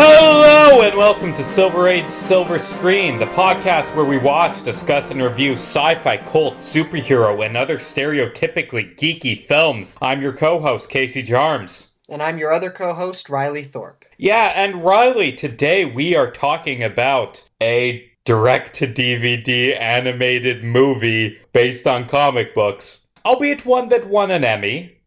Hello and welcome to Silver Age Silver Screen, the podcast where we watch, discuss, and review sci-fi, cult, superhero, and other stereotypically geeky films. I'm your co-host, Casey Jarmes. And I'm your other co-host, Riley Thorpe. Yeah, and Riley, today we are talking about a direct-to-DVD animated movie based on comic books, albeit one that won an Emmy.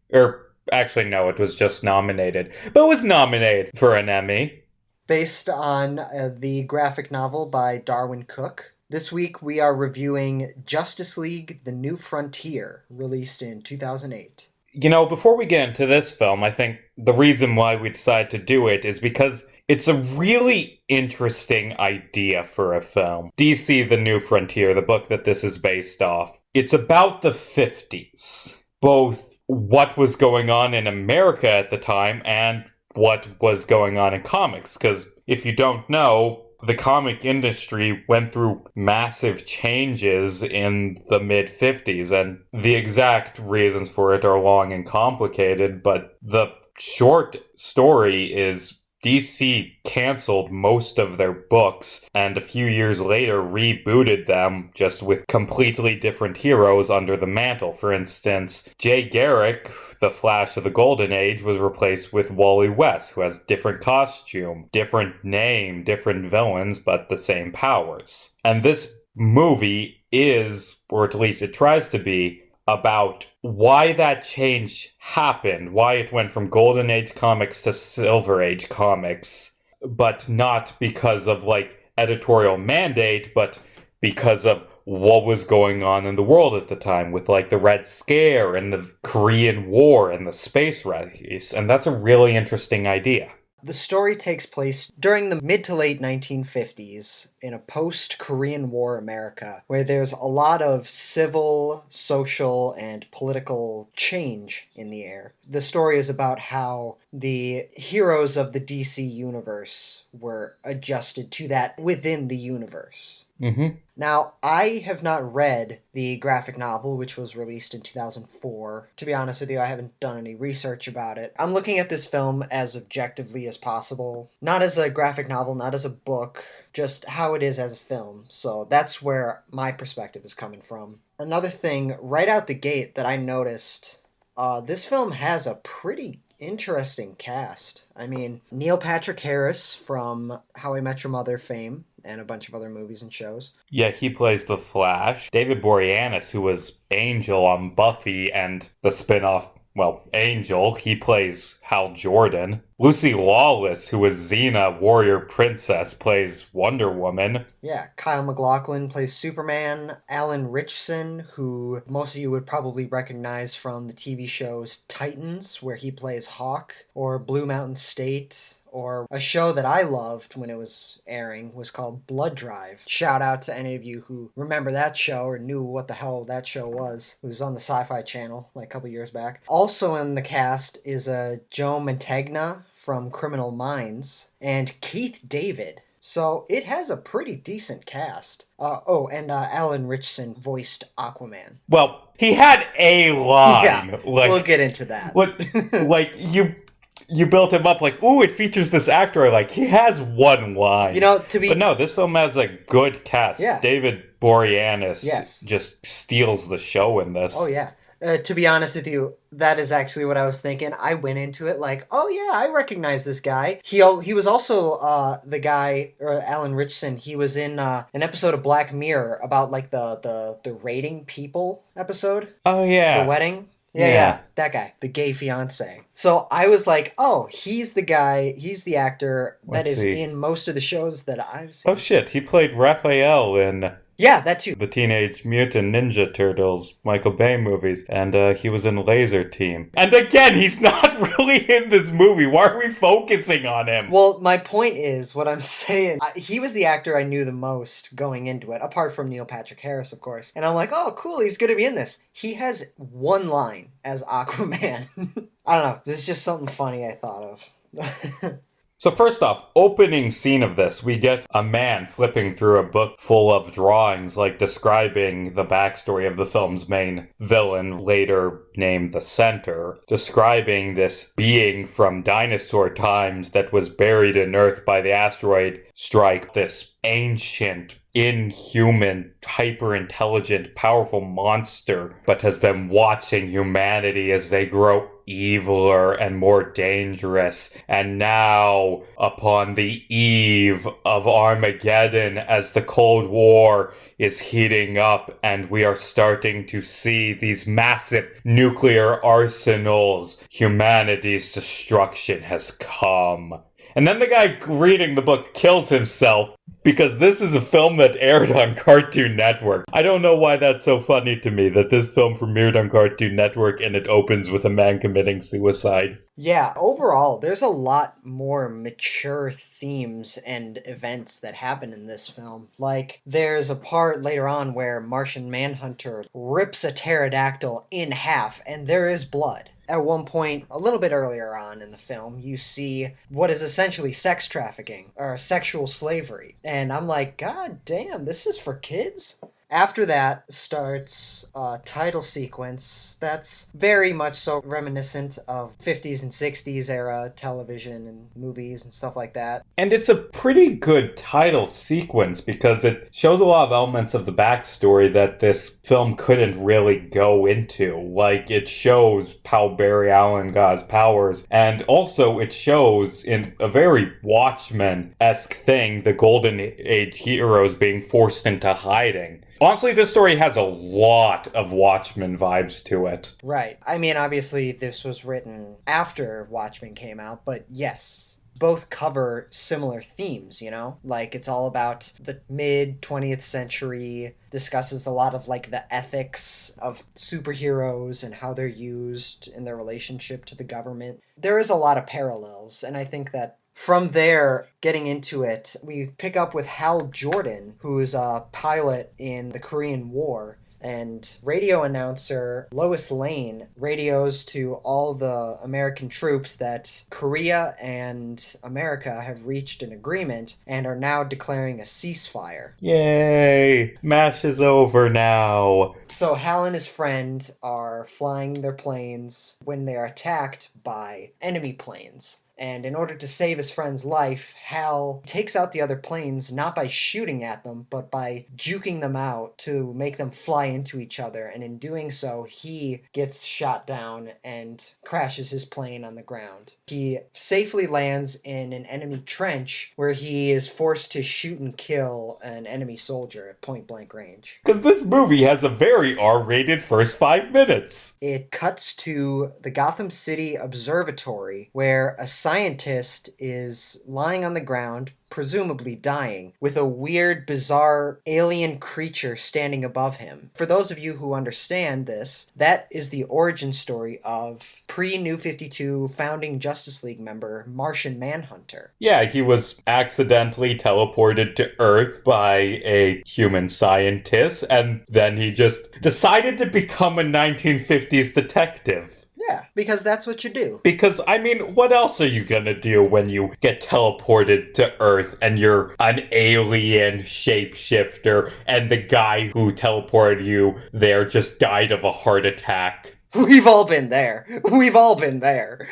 Actually, no, it was just nominated, but it was nominated for an Emmy. Based on the graphic novel by Darwin Cook. This week we are reviewing Justice League: The New Frontier, released in 2008. You know, before we get into this film, I think the reason why we decided to do it is because it's a really interesting idea for a film. DC: The New Frontier, the book that this is based off, it's about the 50s. Both what was going on in America at the time and what was going on in comics. Because if you don't know, the comic industry went through massive changes in the mid-50s, and the exact reasons for it are long and complicated, but the short story is DC canceled most of their books and a few years later rebooted them just with completely different heroes under the mantle. For instance, Jay Garrick, the Flash of the Golden Age, was replaced with Wally West, who has different costume, different name, different villains, but the same powers. And this movie is, or at least it tries to be, about why that change happened, why it went from Golden Age comics to Silver Age comics, but not because of, editorial mandate, but because of what was going on in the world at the time with, the Red Scare and the Korean War and the space race. And that's a really interesting idea. The story takes place during the mid to late 1950s in a post-Korean War America, where there's a lot of civil, social, and political change in the air. The story is about how the heroes of the DC universe were adjusted to that within the universe. Mm-hmm. Now, I have not read the graphic novel, which was released in 2004. To be honest with you, I haven't done any research about it. I'm looking at this film as objectively as possible. Not as a graphic novel, not as a book, just how it is as a film. So that's where my perspective is coming from. Another thing, right out the gate that I noticed, this film has a pretty interesting cast. I mean, Neil Patrick Harris from How I Met Your Mother fame and a bunch of other movies and shows. Yeah, he plays the Flash. David Boreanaz, who was Angel on Buffy and the spin-off, Angel, he plays Hal Jordan. Lucy Lawless, who was Xena, Warrior Princess, plays Wonder Woman. Yeah, Kyle MacLachlan plays Superman. Alan Ritchson, who most of you would probably recognize from the TV shows Titans, where he plays Hawk, or Blue Mountain State, or a show that I loved when it was airing was called Blood Drive. Shout out to any of you who remember that show or knew what the hell that show was. It was on the Sci-Fi Channel a couple years back. Also in the cast is Joe Mantegna from Criminal Minds and Keith David. So it has a pretty decent cast. And Alan Ritchson voiced Aquaman. Well, he had a line. Yeah, we'll get into that. You built him up it features this actor. He has one line. But no, this film has a good cast. Yeah. David Boreanaz Yes. just steals the show in this. Oh, yeah. To be honest with you, that is actually what I was thinking. I went into it oh yeah, I recognize this guy. He was also the guy, or Alan Ritchson. He was in an episode of Black Mirror about the rating people episode. Oh, yeah. The wedding. Yeah, that guy, the gay fiance. So I was he's the guy, he's the actor that is in most of the shows that I've seen. Oh shit, he played Raphael in Yeah, that too. The Teenage Mutant Ninja Turtles Michael Bay movies. And he was in Laser Team. And again, he's not really in this movie. Why are we focusing on him? Well, my point is, what I'm saying, he was the actor I knew the most going into it, apart from Neil Patrick Harris, of course. And I'm like, oh, cool, he's going to be in this. He has one line as Aquaman. I don't know. This is just something funny I thought of. So first off, opening scene of this, we get a man flipping through a book full of drawings, like describing the backstory of the film's main villain, later named the Center, describing this being from dinosaur times that was buried in Earth by the asteroid strike, this ancient, inhuman, hyper-intelligent, powerful monster, but has been watching humanity as they grow eviler and more dangerous. And now, upon the eve of Armageddon, as the Cold War is heating up and we are starting to see these massive nuclear arsenals, humanity's destruction has come. And then the guy reading the book kills himself because this is a film that aired on Cartoon Network. I don't know why that's so funny to me, that this film premiered on Cartoon Network and it opens with a man committing suicide. Yeah, overall, there's a lot more mature themes and events that happen in this film. Like, there's a part later on where Martian Manhunter rips a pterodactyl in half, and there is blood. At one point, a little bit earlier on in the film, you see what is essentially sex trafficking, or sexual slavery. And I'm like, God damn, this is for kids? After that starts a title sequence that's very much so reminiscent of 50s and 60s era television and movies and stuff like that. And it's a pretty good title sequence because it shows a lot of elements of the backstory that this film couldn't really go into. Like, it shows how Barry Allen got his powers, and also it shows, in a very Watchmen-esque thing, the Golden Age heroes being forced into hiding. Honestly, this story has a lot of Watchmen vibes to it. Right. I mean, obviously, this was written after Watchmen came out, but yes, both cover similar themes, you know? Like, it's all about the mid-20th century, discusses a lot of, like, the ethics of superheroes and how they're used in their relationship to the government. There is a lot of parallels, and I think that from there, getting into it, we pick up with Hal Jordan, who's a pilot in the Korean War, and radio announcer Lois Lane radios to all the American troops that Korea and America have reached an agreement and are now declaring a ceasefire. Yay! MASH is over now. So Hal and his friend are flying their planes when they're attacked by enemy planes. And in order to save his friend's life, Hal takes out the other planes not by shooting at them, but by juking them out to make them fly into each other. And in doing so, he gets shot down and crashes his plane on the ground. He safely lands in an enemy trench where he is forced to shoot and kill an enemy soldier at point-blank range. Because this movie has a very R-rated first 5 minutes. It cuts to the Gotham City Observatory, where a scientist is lying on the ground, presumably dying, with a weird, bizarre alien creature standing above him. For those of you who understand this, that is the origin story of pre-New 52 founding Justice League member Martian Manhunter. Yeah, he was accidentally teleported to Earth by a human scientist, and then he just decided to become a 1950s detective. Yeah, because that's what you do. Because, I mean, what else are you gonna do when you get teleported to Earth and you're an alien shapeshifter and the guy who teleported you there just died of a heart attack? We've all been there. We've all been there.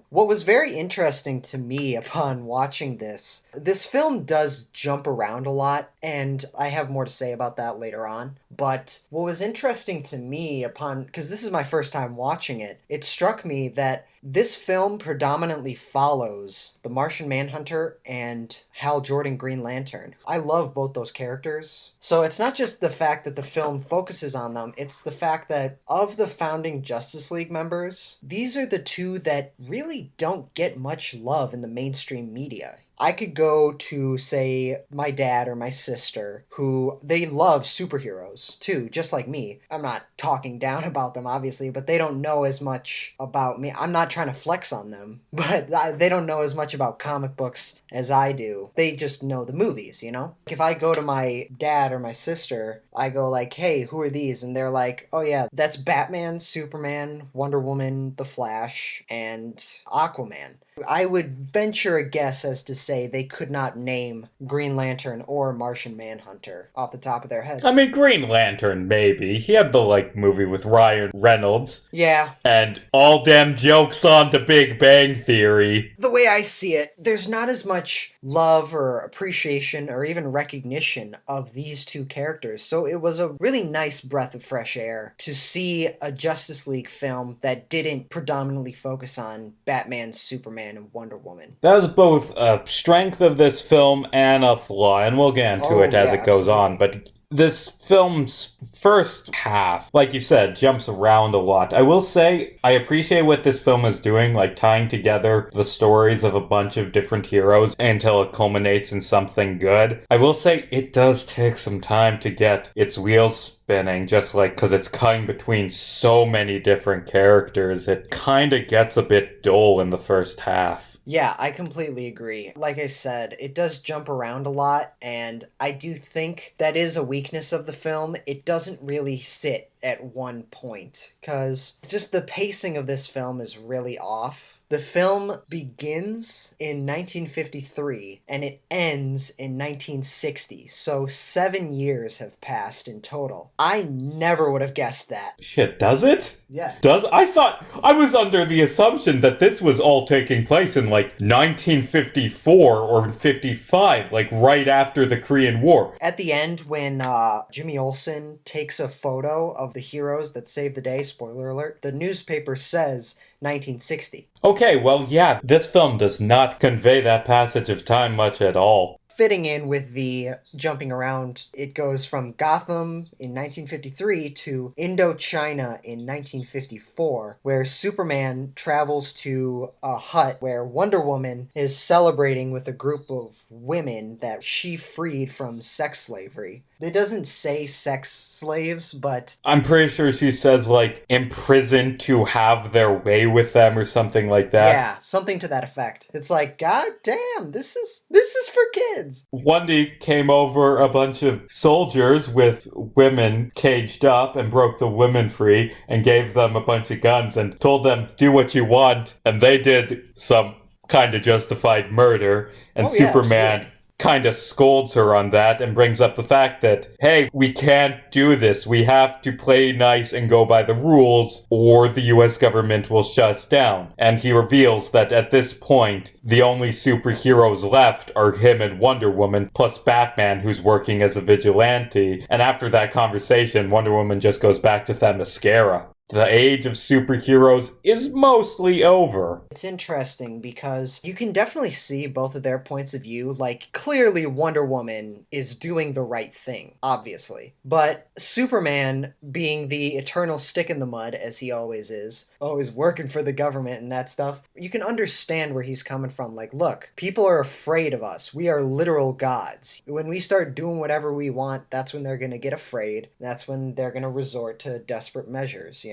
What was very interesting to me upon watching this film does jump around a lot, and I have more to say about that later on. But what was interesting to me because this is my first time watching it, it struck me that this film predominantly follows the Martian Manhunter and Hal Jordan Green Lantern. I love both those characters. So it's not just the fact that the film focuses on them, it's the fact that of the founding Justice League members, these are the two that really don't get much love in the mainstream media. I could go to, say, my dad or my sister, who they love superheroes too, just like me. I'm not talking down about them, obviously, but they don't know as much about me. I'm not trying to flex on them, but they don't know as much about comic books as I do. They just know the movies, you know? If I go to my dad or my sister, I go like, hey, who are these? And they're like, oh yeah, that's Batman, Superman, Wonder Woman, The Flash, and Aquaman. I would venture a guess as to say they could not name Green Lantern or Martian Manhunter off the top of their I heads. mean, Green Lantern, maybe. He had the, movie with Ryan Reynolds. Yeah, And all damn jokes on to Big Bang Theory. the way I see it, there's not as much love or appreciation or even recognition of these two characters. So it was a really nice breath of fresh air to see a Justice League film that didn't predominantly focus on Batman, Superman, and Wonder Woman. That is both a strength of this film and a flaw, and we'll get into it as it goes on, but this film's first half, like you said, jumps around a lot. I will say, I appreciate what this film is doing, tying together the stories of a bunch of different heroes until it culminates in something good. I will say, it does take some time to get its wheels spinning, just because it's cutting between so many different characters. It kind of gets a bit dull in the first half. Yeah, I completely agree. Like I said, it does jump around a lot, and I do think that is a weakness of the film. It doesn't really sit at one point, because just the pacing of this film is really off. The film begins in 1953 and it ends in 1960, so 7 years have passed in total. I never would have guessed that. Shit, does it? Yeah. I thought I was under the assumption that this was all taking place in 1954 or 55, right after the Korean War. At the end, when Jimmy Olsen takes a photo of the heroes that saved the day, spoiler alert, the newspaper says 1960. Okay, well, yeah, this film does not convey that passage of time much at all. Fitting in with the jumping around, it goes from Gotham in 1953 to Indochina in 1954, where Superman travels to a hut where Wonder Woman is celebrating with a group of women that she freed from sex slavery. It doesn't say sex slaves, but I'm pretty sure she says, imprisoned to have their way with them or something like that. Yeah, something to that effect. It's like, god damn, this is for kids. One day came over a bunch of soldiers with women caged up and broke the women free and gave them a bunch of guns and told them, do what you want. And they did some kind of justified murder. And Superman kind of scolds her on that and brings up the fact that, hey, we can't do this. We have to play nice and go by the rules or the US government will shut us down. And he reveals that at this point, the only superheroes left are him and Wonder Woman, plus Batman, who's working as a vigilante. And after that conversation, Wonder Woman just goes back to Themyscira. The age of superheroes is mostly over. It's interesting because you can definitely see both of their points of view. Clearly Wonder Woman is doing the right thing, obviously. But Superman, being the eternal stick in the mud, as he always is, always working for the government and that stuff, you can understand where he's coming from. Look, people are afraid of us. We are literal gods. When we start doing whatever we want, that's when they're going to get afraid. That's when they're going to resort to desperate measures,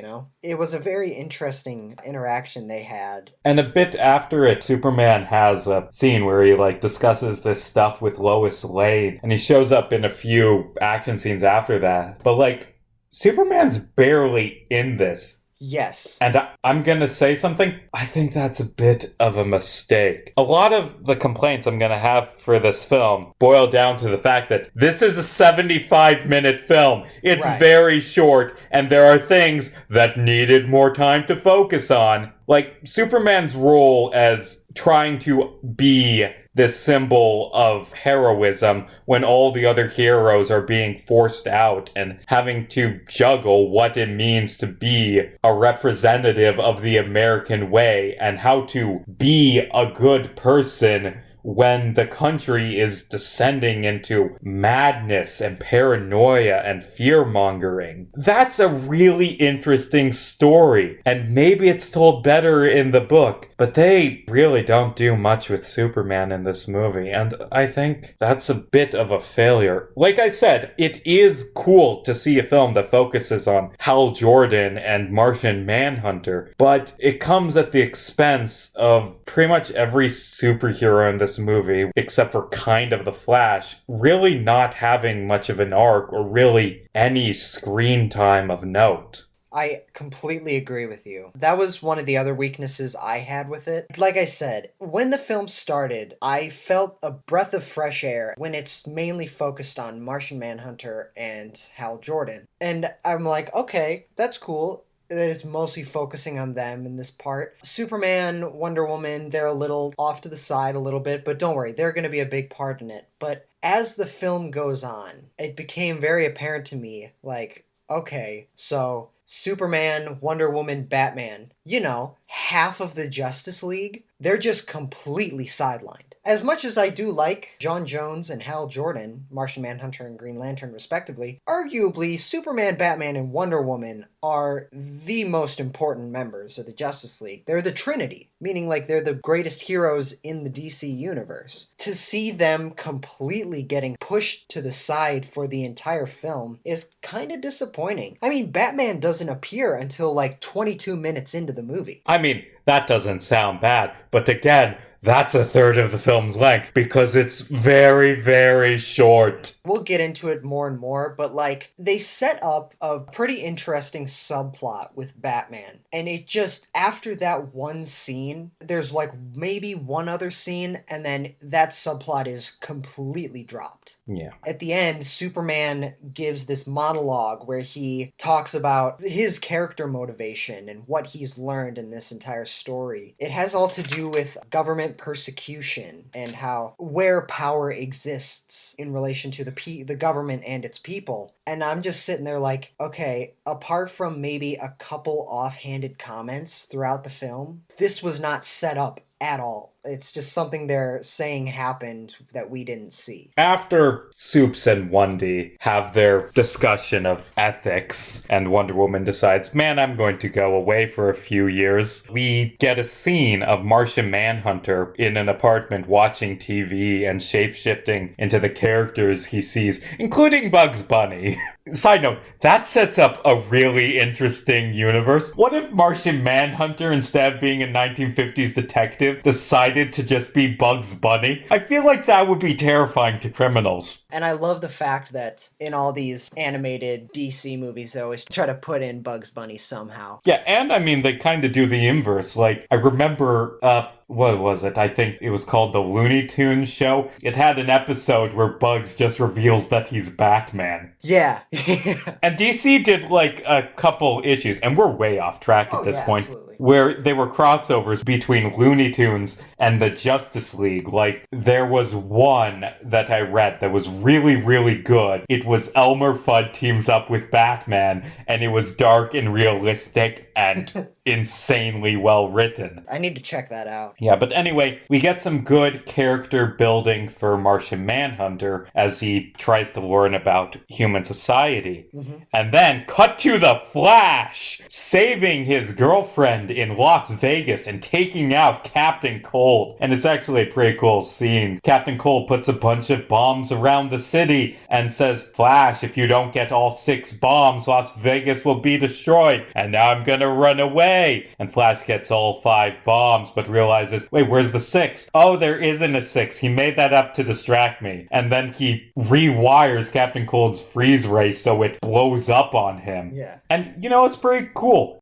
It was a very interesting interaction they had. And a bit after it, Superman has a scene where he discusses this stuff with Lois Lane, and he shows up in a few action scenes after that. But Superman's barely in this. Yes. And I'm gonna say something. I think that's a bit of a mistake. A lot of the complaints I'm gonna have for this film boil down to the fact that this is a 75-minute film. It's very short, and there are things that needed more time to focus on. Superman's role as trying to be this symbol of heroism when all the other heroes are being forced out and having to juggle what it means to be a representative of the American way and how to be a good person when the country is descending into madness and paranoia and fear-mongering. That's a really interesting story, and maybe it's told better in the book, but they really don't do much with Superman in this movie, and I think that's a bit of a failure. Like I said, it is cool to see a film that focuses on Hal Jordan and Martian Manhunter, but it comes at the expense of pretty much every superhero in this movie, except for kind of the Flash, really not having much of an arc or really any screen time of note. I completely agree with you. That was one of the other weaknesses I had with it. Like I said, when the film started, I felt a breath of fresh air when it's mainly focused on Martian Manhunter and Hal Jordan. And I'm like, okay, that's cool. That is mostly focusing on them in this part. Superman, Wonder Woman, they're a little off to the side a little bit, but don't worry, they're going to be a big part in it. But as the film goes on, it became very apparent to me, like, okay, so Superman, Wonder Woman, Batman, half of the Justice League, they're just completely sidelined. As much as I do like John Jones and Hal Jordan, Martian Manhunter and Green Lantern respectively, arguably Superman, Batman, and Wonder Woman are the most important members of the Justice League. They're the Trinity, meaning like they're the greatest heroes in the DC universe. To see them completely getting pushed to the side for the entire film is kind of disappointing. I mean, Batman doesn't appear until like 22 minutes into the movie. I mean, that doesn't sound bad, but again, that's a third of the film's length because it's very, very short. We'll get into it more and more, but like they set up a pretty interesting subplot with Batman. And it just, after that one scene, there's like maybe one other scene, and then that subplot is completely dropped. Yeah. At the end, Superman gives this monologue where he talks about his character motivation and what he's learned in this entire story. It has all to do with government persecution and how where power exists in relation to the government and its people. And I'm just sitting there like, okay, apart from maybe a couple offhanded comments throughout the film, this was not set up at all. It's just something they're saying happened that we didn't see. After Soups and Wundy have their discussion of ethics and Wonder Woman decides, man, I'm going to go away for a few years, we get a scene of Martian Manhunter in an apartment watching TV and shape-shifting into the characters he sees, including Bugs Bunny. Side note, that sets up a really interesting universe. What if Martian Manhunter, instead of being a 1950s detective, decided to just be Bugs Bunny? I feel like that would be terrifying to criminals. And I love the fact that in all these animated DC movies, they always try to put in Bugs Bunny somehow. Yeah, and I mean, they kind of do the inverse. Like, I remember, what was it? I think it was called the Looney Tunes show. It had an episode where Bugs just reveals that he's Batman. Yeah. And DC did like a couple issues, and we're way off track at this point. Absolutely. Where they were crossovers between Looney Tunes and the Justice League. Like, there was one that I read that was really, really good. It was Elmer Fudd teams up with Batman, and it was dark and realistic and insanely well written. I need to check that out. Yeah, but anyway, we get some good character building for Martian Manhunter as he tries to learn about human society. Mm-hmm. And then, cut to the Flash, saving his girlfriend in Las Vegas and taking out Captain Cold. And it's actually a pretty cool scene. Captain Cold puts a bunch of bombs around the city and says, Flash, if you don't get all 6 bombs, Las Vegas will be destroyed. And now I'm gonna run away. And Flash gets all 5 bombs, but realizes, wait, where's the 6th? Oh, there isn't a 6th. He made that up to distract me. And then he rewires Captain Cold's freeze ray so it blows up on him. Yeah. And, it's pretty cool.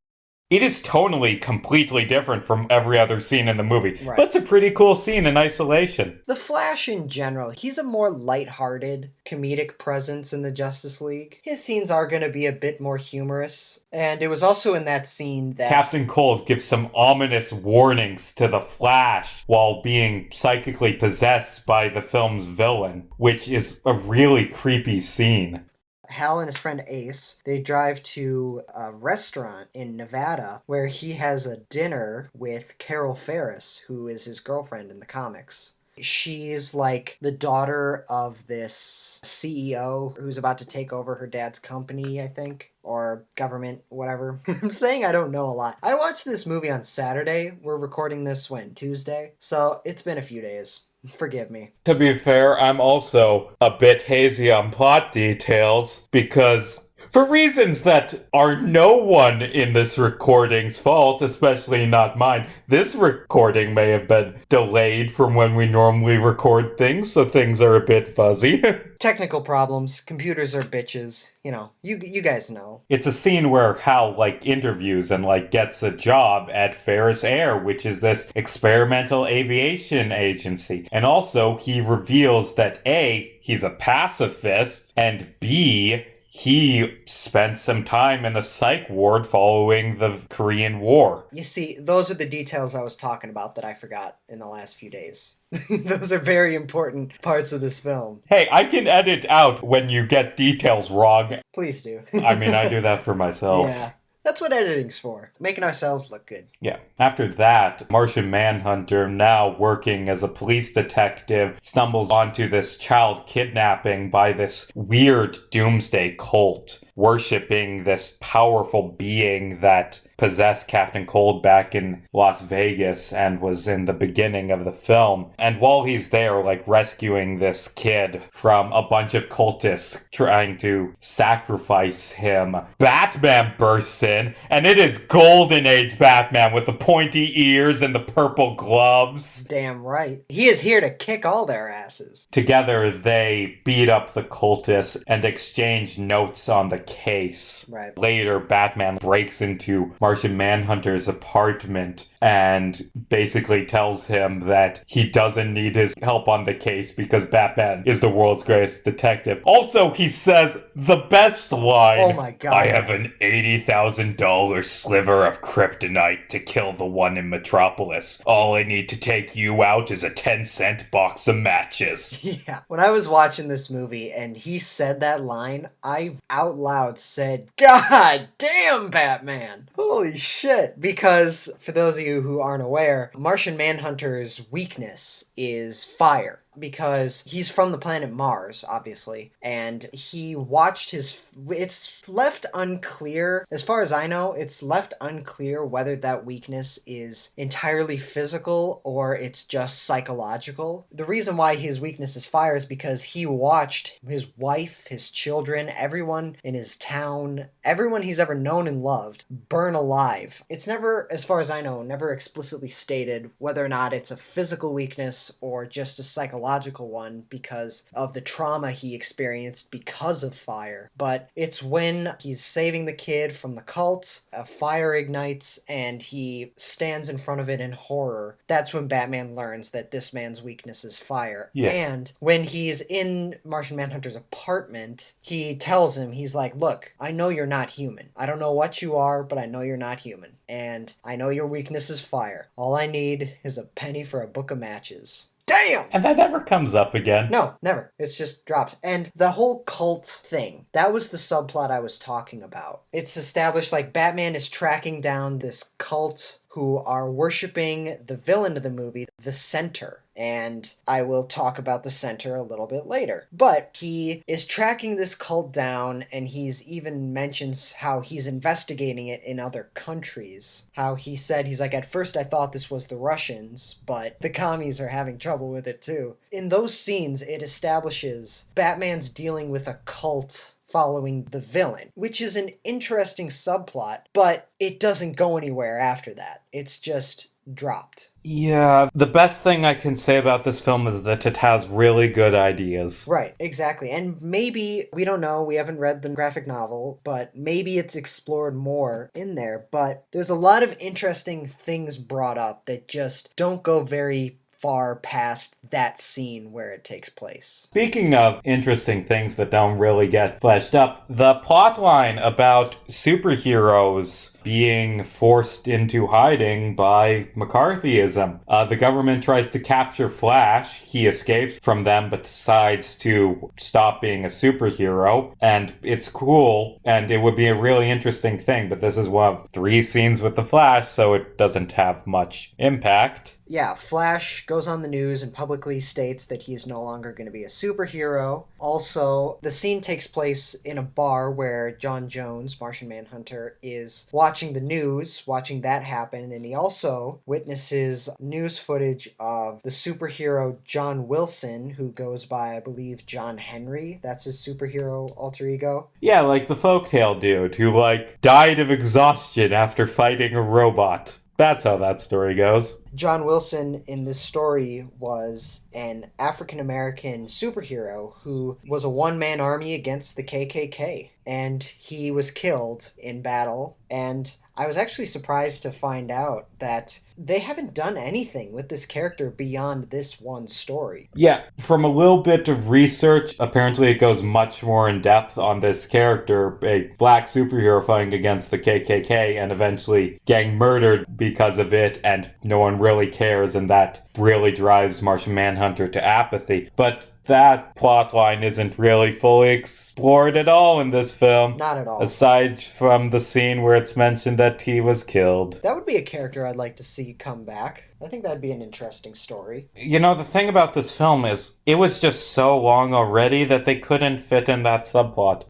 It is tonally completely different from every other scene in the movie. Right. But it's a pretty cool scene in isolation. The Flash in general, he's a more lighthearted, comedic presence in the Justice League. His scenes are going to be a bit more humorous. And it was also in that scene that Captain Cold gives some ominous warnings to the Flash while being psychically possessed by the film's villain, which is a really creepy scene. Hal and his friend Ace, they drive to a restaurant in Nevada where he has a dinner with Carol Ferris, who is his girlfriend in the comics. She's like the daughter of this CEO who's about to take over her dad's company, I think, or government, whatever. I'm saying I don't know a lot. I watched this movie on Saturday. We're recording this, Tuesday? So it's been a few days. Forgive me. To be fair, I'm also a bit hazy on plot details because For reasons that are no one in this recording's fault, especially not mine, this recording may have been delayed from when we normally record things, so things are a bit fuzzy. Technical problems. Computers are bitches. You know, you guys know. It's a scene where Hal, interviews and, gets a job at Ferris Air, which is this experimental aviation agency. And also, he reveals that A, he's a pacifist, and B, he spent some time in a psych ward following the Korean War. You see, those are the details I was talking about that I forgot in the last few days. Those are very important parts of this film. Hey, I can edit out when you get details wrong. Please do. I mean, I do that for myself. Yeah. That's what editing's for. Making ourselves look good. Yeah. After that, Martian Manhunter, now working as a police detective, stumbles onto this child kidnapping by this weird doomsday cult, worshipping this powerful being that possessed Captain Cold back in Las Vegas and was in the beginning of the film. And while he's there, rescuing this kid from a bunch of cultists trying to sacrifice him, Batman bursts in, and it is Golden Age Batman with the pointy ears and the purple gloves. Damn right. He is here to kick all their asses. Together, they beat up the cultists and exchange notes on the case. Right. Later, Batman breaks into Martian Manhunter's apartment and basically tells him that he doesn't need his help on the case because Batman is the world's greatest detective. Also, he says the best line. Oh my god. I have an $80,000 sliver of kryptonite to kill the one in Metropolis. All I need to take you out is a 10-cent box of matches. Yeah. When I was watching this movie and he said that line, I out loud said, God damn, Batman. Holy shit. Because, for those of you who aren't aware, Martian Manhunter's weakness is fire. Because he's from the planet Mars, obviously, and he watched it's left unclear, as far as I know, it's left unclear whether that weakness is entirely physical or it's just psychological. The reason why his weakness is fire is because he watched his wife, his children, everyone in his town, everyone he's ever known and loved, burn alive. It's never, as far as I know, never explicitly stated whether or not it's a physical weakness or just a psychological one because of the trauma he experienced because of fire. But it's when he's saving the kid from the cult, a fire ignites, and he stands in front of it in horror. That's when Batman learns that this man's weakness is fire. Yeah. And when he's in Martian Manhunter's apartment, he tells him, he's like, look, I know you're not human. I don't know what you are, but I know you're not human. And I know your weakness is fire. All I need is a penny for a book of matches. Damn! And that never comes up again. No, never. It's just dropped. And the whole cult thing, that was the subplot I was talking about. It's established Batman is tracking down this cult who are worshiping the villain of the movie, the Center. And I will talk about the Center a little bit later. But he is tracking this cult down, and he's even mentions how he's investigating it in other countries. How he said, he's like, at first I thought this was the Russians, but the commies are having trouble with it too. In those scenes, it establishes Batman's dealing with a cult following the villain, which is an interesting subplot, but it doesn't go anywhere after that. It's just dropped. Yeah, the best thing I can say about this film is that it has really good ideas. Right, exactly. And maybe, we don't know, we haven't read the graphic novel, but maybe it's explored more in there. But there's a lot of interesting things brought up that just don't go very far past that scene where it takes place. Speaking of interesting things that don't really get fleshed up, the plotline about superheroes being forced into hiding by McCarthyism. The government tries to capture Flash. He escapes from them but decides to stop being a superhero. And it's cool, and it would be a really interesting thing, but this is one of 3 scenes with the Flash, so it doesn't have much impact. Yeah, Flash goes on the news and publicly states that he is no longer going to be a superhero. Also, the scene takes place in a bar where John Jones, Martian Manhunter, is watching the news, watching that happen, and he also witnesses news footage of the superhero John Wilson, who goes by, I believe, John Henry. That's his superhero alter ego. Yeah, like the folktale dude who, like, died of exhaustion after fighting a robot. That's how that story goes. John Wilson in this story was an African American superhero who was a one-man army against the KKK, and he was killed in battle. And I was actually surprised to find out that they haven't done anything with this character beyond this one story. Yeah, from a little bit of research, apparently it goes much more in depth on this character, a black superhero fighting against the KKK and eventually getting murdered because of it, and no one really cares, and that really drives Martian Manhunter to apathy. But that plotline isn't really fully explored at all in this film. Not at all. Aside from the scene where it's mentioned that he was killed. That would be a character I'd like to see come back. I think that'd be an interesting story. You know, the thing about this film is it was just so long already that they couldn't fit in that subplot.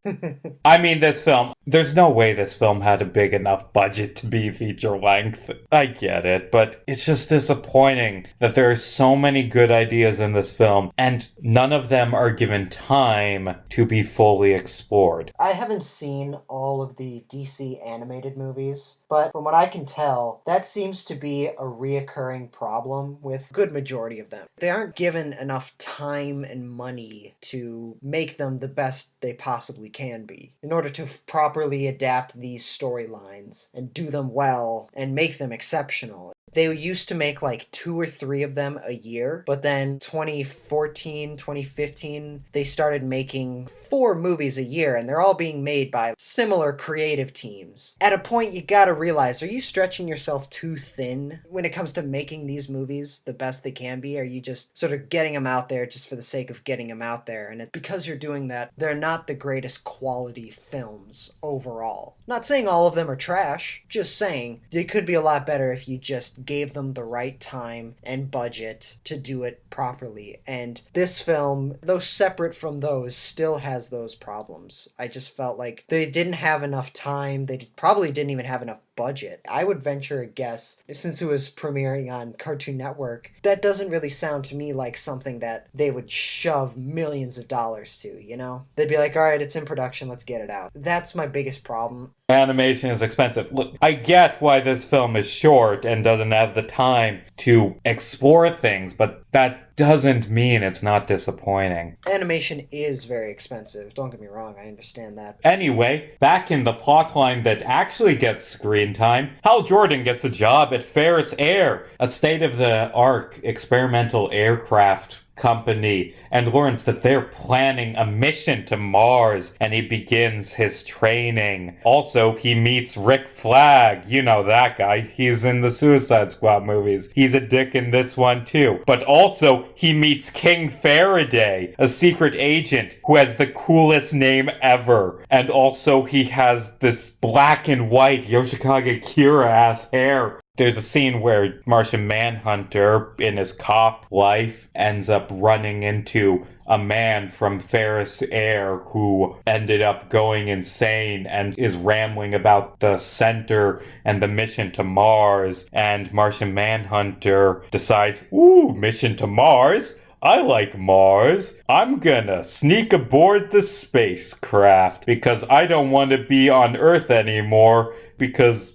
I mean, this film, there's no way this film had a big enough budget to be feature length. I get it, but it's just disappointing that there are so many good ideas in this film and none of them are given time to be fully explored. I haven't seen all of the DC animated movies, but from what I can tell, that seems to be a reoccurring problem with a good majority of them. They aren't given enough time and money to make them the best they possibly can be in order to properly adapt these storylines and do them well and make them exceptional. They used to make like 2 or 3 of them a year, but then 2014, 2015, they started making 4 movies a year, and they're all being made by similar creative teams. At a point, you gotta realize, are you stretching yourself too thin when it comes to making these movies the best they can be? Are you just sort of getting them out there just for the sake of getting them out there? And because you're doing that, they're not the greatest quality films overall. Not saying all of them are trash, just saying they could be a lot better if you just gave them the right time and budget to do it properly. And this film, though separate from those, still has those problems. I just felt like they didn't have enough time. They probably didn't even have enough budget. I would venture a guess, since it was premiering on Cartoon Network, that doesn't really sound to me like something that they would shove millions of dollars to, you know? They'd be like, all right, it's in production, let's get it out. That's my biggest problem. Animation is expensive. Look, I get why this film is short and doesn't have the time to explore things, but that doesn't mean it's not disappointing. Animation is very expensive. Don't get me wrong, I understand that. Anyway, back in the plotline that actually gets screen time, Hal Jordan gets a job at Ferris Air, a state-of-the-art experimental aircraft company, and learns that they're planning a mission to Mars, and he begins his training. Also, he meets Rick Flag. You know that guy. He's in the Suicide Squad movies. He's a dick in this one too. But also, he meets King Faraday, a secret agent who has the coolest name ever. And also, he has this black and white Yoshikage Kira-ass hair. There's a scene where Martian Manhunter, in his cop life, ends up running into a man from Ferris Air who ended up going insane and is rambling about the center and the mission to Mars. And Martian Manhunter decides, ooh, mission to Mars? I like Mars. I'm gonna sneak aboard the spacecraft because I don't want to be on Earth anymore because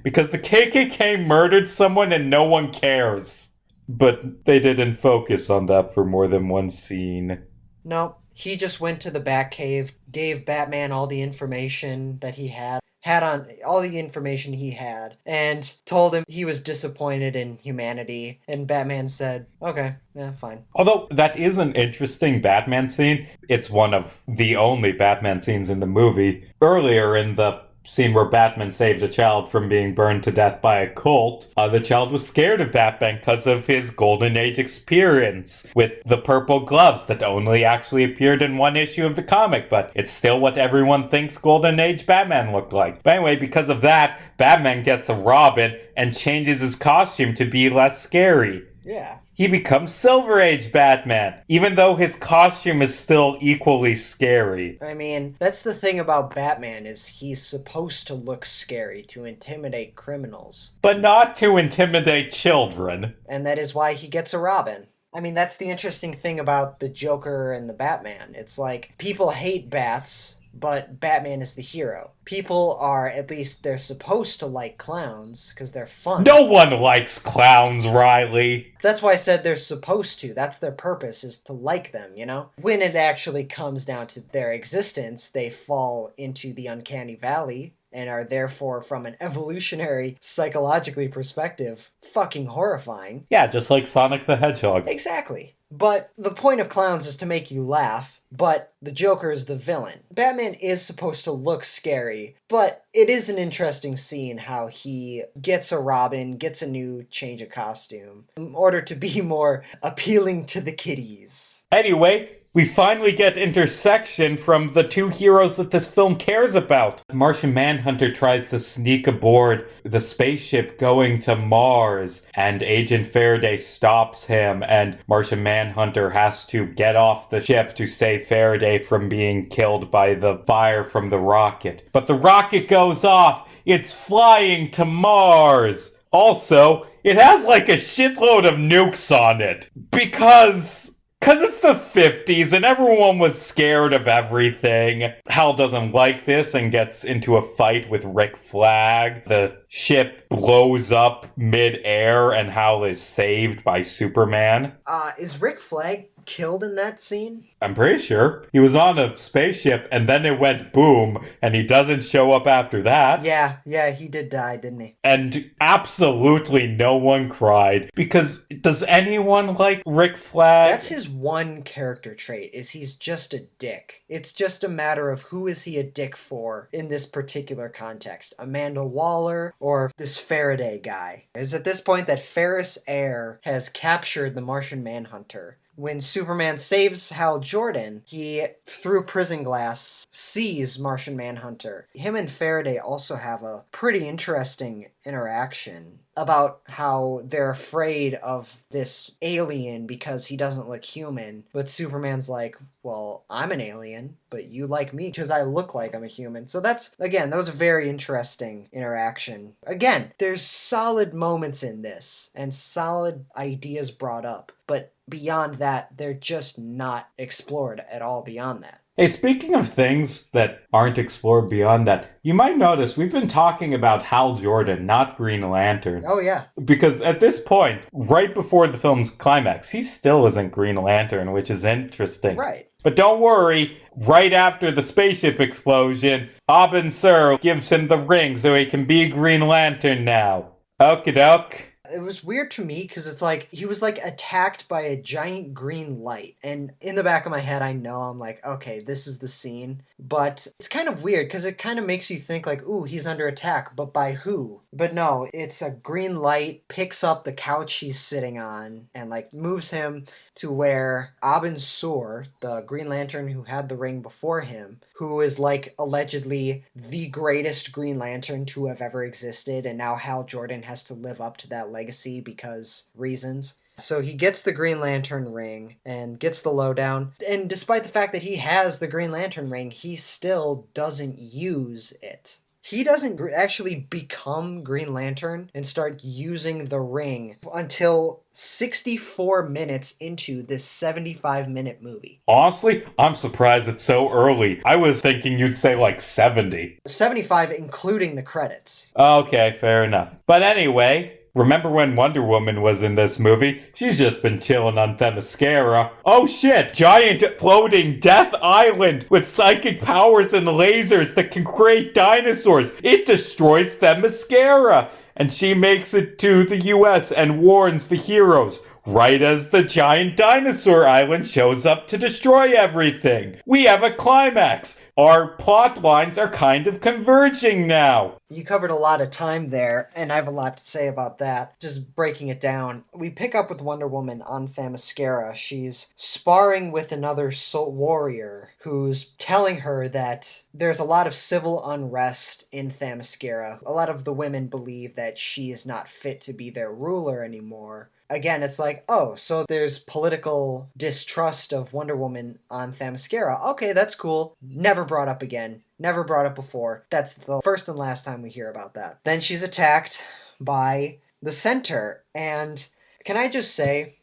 the KKK murdered someone and no one cares. But they didn't focus on that for more than one scene. No, he just went to the Batcave, gave Batman all the information that he had on all the information he had, and told him he was disappointed in humanity. And Batman said, okay, yeah, fine. Although that is an interesting Batman scene. It's one of the only Batman scenes in the movie. Earlier in the scene where Batman saved a child from being burned to death by a cult, the child was scared of Batman because of his Golden Age experience with the purple gloves that only actually appeared in one issue of the comic, but it's still what everyone thinks Golden Age Batman looked like. But anyway, because of that, Batman gets a Robin and changes his costume to be less scary. Yeah. He becomes Silver Age Batman, even though his costume is still equally scary. I mean, that's the thing about Batman, is he's supposed to look scary to intimidate criminals. But not to intimidate children. And that is why he gets a Robin. I mean, that's the interesting thing about the Joker and the Batman. It's like, people hate bats, but Batman is the hero. People are, at least they're supposed to like clowns, because they're fun. No one likes clowns, Riley. That's why I said they're supposed to. That's their purpose, is to like them, you know? When it actually comes down to their existence, they fall into the uncanny valley, and are therefore, from an evolutionary, psychologically perspective, fucking horrifying. Yeah, just like Sonic the Hedgehog. Exactly. But the point of clowns is to make you laugh, but the Joker is the villain. Batman is supposed to look scary, but it is an interesting scene how he gets a Robin, gets a new change of costume, in order to be more appealing to the kiddies. Anyway, we finally get intersection from the two heroes that this film cares about. Martian Manhunter tries to sneak aboard the spaceship going to Mars, and Agent Faraday stops him, and Martian Manhunter has to get off the ship to save Faraday from being killed by the fire from the rocket. But the rocket goes off. It's flying to Mars. Also, it has like a shitload of nukes on it. Because it's the 50s and everyone was scared of everything. Hal doesn't like this and gets into a fight with Rick Flag. The ship blows up mid-air and Hal is saved by Superman. Is Rick Flag killed in that scene? I'm pretty sure. He was on a spaceship and then it went boom and he doesn't show up after that. Yeah, he did die, didn't he? And absolutely no one cried, because does anyone like Rick Flag? That's his one character trait, is he's just a dick. It's just a matter of who is he a dick for in this particular context. Amanda Waller or this Faraday guy. It's at this point that Ferris Air has captured the Martian Manhunter. When Superman saves Hal Jordan, he, through prison glass, sees Martian Manhunter. Him and Faraday also have a pretty interesting interaction about how they're afraid of this alien because he doesn't look human. But Superman's like, well, I'm an alien, but you like me because I look like I'm a human. So that's, again, that was a very interesting interaction. Again, there's solid moments in this and solid ideas brought up, but beyond that, they're just not explored at all beyond that. Hey, speaking of things that aren't explored beyond that, you might notice we've been talking about Hal Jordan, not Green Lantern. Oh, yeah. Because at this point, right before the film's climax, he still isn't Green Lantern, which is interesting. Right. But don't worry, right after the spaceship explosion, Abin Sur gives him the ring so he can be Green Lantern now. Okie doke. It was weird to me because it's like he was like attacked by a giant green light, and in the back of my head I'm like, okay, this is the scene. But it's kind of weird because it kind of makes you think like, ooh, he's under attack, but by who? But no, it's a green light picks up the couch he's sitting on and like moves him to where Abin Sur, the Green Lantern who had the ring before him, who is like allegedly the greatest Green Lantern to have ever existed, and now Hal Jordan has to live up to that legacy because reasons. So he gets the Green Lantern ring and gets the lowdown. And despite the fact that he has the Green Lantern ring, he still doesn't use it. He doesn't actually become Green Lantern and start using the ring until 64 minutes into this 75-minute movie. Honestly, I'm surprised it's so early. I was thinking you'd say like 70. 75 including the credits. Okay, fair enough. But anyway, remember when Wonder Woman was in this movie? She's just been chilling on Themyscira. Oh shit! Giant floating Death Island with psychic powers and lasers that can create dinosaurs. It destroys Themyscira. And she makes it to the US and warns the heroes. right as the giant dinosaur island shows up to destroy everything. We have a climax. Our plot lines are kind of converging now. You covered a lot of time there, and I have a lot to say about that. Just breaking it down. We pick up with Wonder Woman on Themyscira. She's sparring with another soul warrior who's telling her that there's a lot of civil unrest in Themyscira. A lot of the women believe that she is not fit to be their ruler anymore. Again, it's like, oh, so there's political distrust of Wonder Woman on Themyscira. Okay, that's cool. Never brought up again. Never brought up before. That's the first and last time we hear about that. Then she's attacked by the Centaur. And can I just say,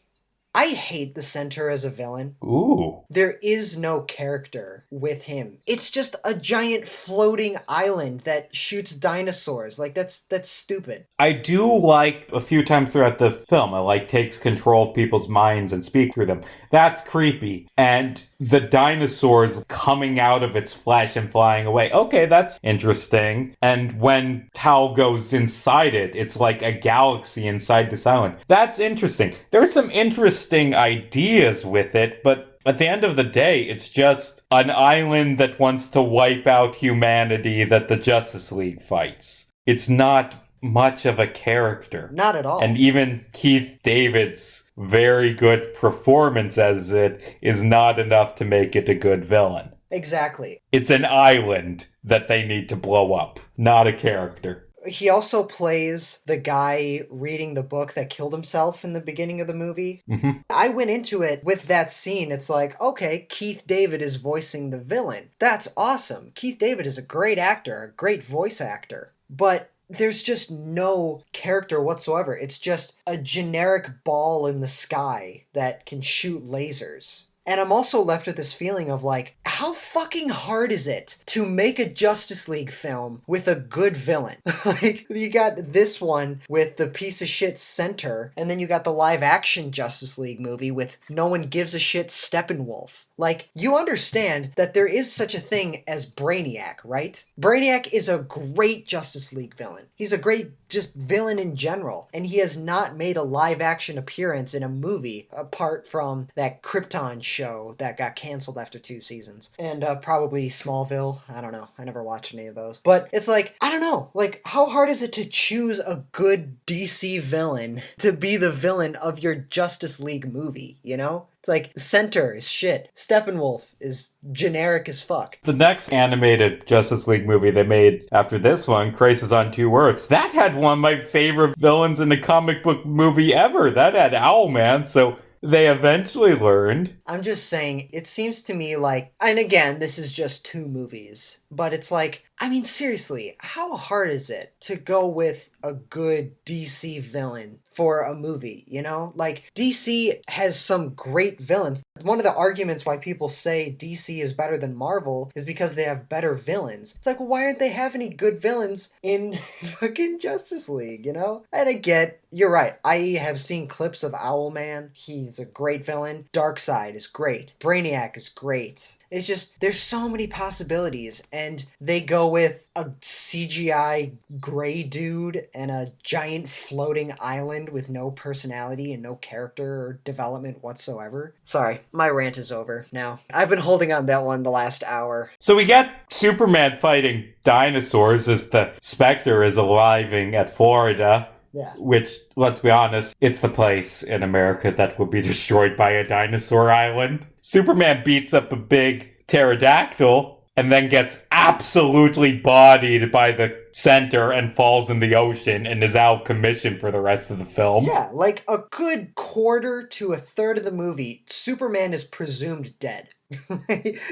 I hate the Centaur as a villain. Ooh. There is no character with him. It's just a giant floating island that shoots dinosaurs. Like, that's stupid. I do like, a few times throughout the film, takes control of people's minds and speak through them. That's creepy. And the dinosaurs coming out of its flesh and flying away. Okay, that's interesting. And when Tal goes inside it, it's like a galaxy inside this island. That's interesting. There's some interesting ideas with it, but at the end of the day, it's just an island that wants to wipe out humanity that the Justice League fights. It's not much of a character. Not at all. And even Keith David's very good performance as it is not enough to make it a good villain. Exactly. It's an island that they need to blow up, not a character. He also plays the guy reading the book that killed himself in the beginning of the movie. Mm-hmm. I went into it with that scene. It's like, okay, Keith David is voicing the villain. That's awesome. Keith David is a great actor, a great voice actor. But there's just no character whatsoever. It's just a generic ball in the sky that can shoot lasers. And I'm also left with this feeling of like, how fucking hard is it to make a Justice League film with a good villain? Like, you got this one with the piece of shit Centaur, and then you got the live action Justice League movie with no one gives a shit Steppenwolf. Like, you understand that there is such a thing as Brainiac, right? Brainiac is a great Justice League villain. He's a great just villain in general. And he has not made a live action appearance in a movie apart from that Krypton show that got canceled after 2 seasons. And probably Smallville. I don't know. I never watched any of those. But it's like, I don't know. Like, how hard is it to choose a good DC villain to be the villain of your Justice League movie, you know? It's like, Centaur is shit. Steppenwolf is generic as fuck. The next animated Justice League movie they made after this one, Crisis on Two Earths, that had one of my favorite villains in the comic book movie ever. That had Owlman, so they eventually learned. I'm just saying, it seems to me like, and again, this is just 2 movies, but it's like, I mean, seriously, how hard is it to go with a good DC villain for a movie, you know? Like, DC has some great villains. One of the arguments why people say DC is better than Marvel is because they have better villains. It's like, well, why aren't they have any good villains in fucking Justice League, you know? And I get, you're right, I have seen clips of Owlman. He's a great villain. Darkseid is great. Brainiac is great. It's just, there's so many possibilities, and they go with a CGI gray dude and a giant floating island with no personality and no character or development whatsoever. Sorry, my rant is over now. I've been holding on that one the last hour. So we get Superman fighting dinosaurs as the Spectre is arriving at Florida. Yeah. Which, let's be honest, it's the place in America that will be destroyed by a dinosaur island. Superman beats up a big pterodactyl and then gets absolutely bodied by the Centaur and falls in the ocean and is out of commission for the rest of the film. Yeah, like a good quarter to a third of the movie, Superman is presumed dead.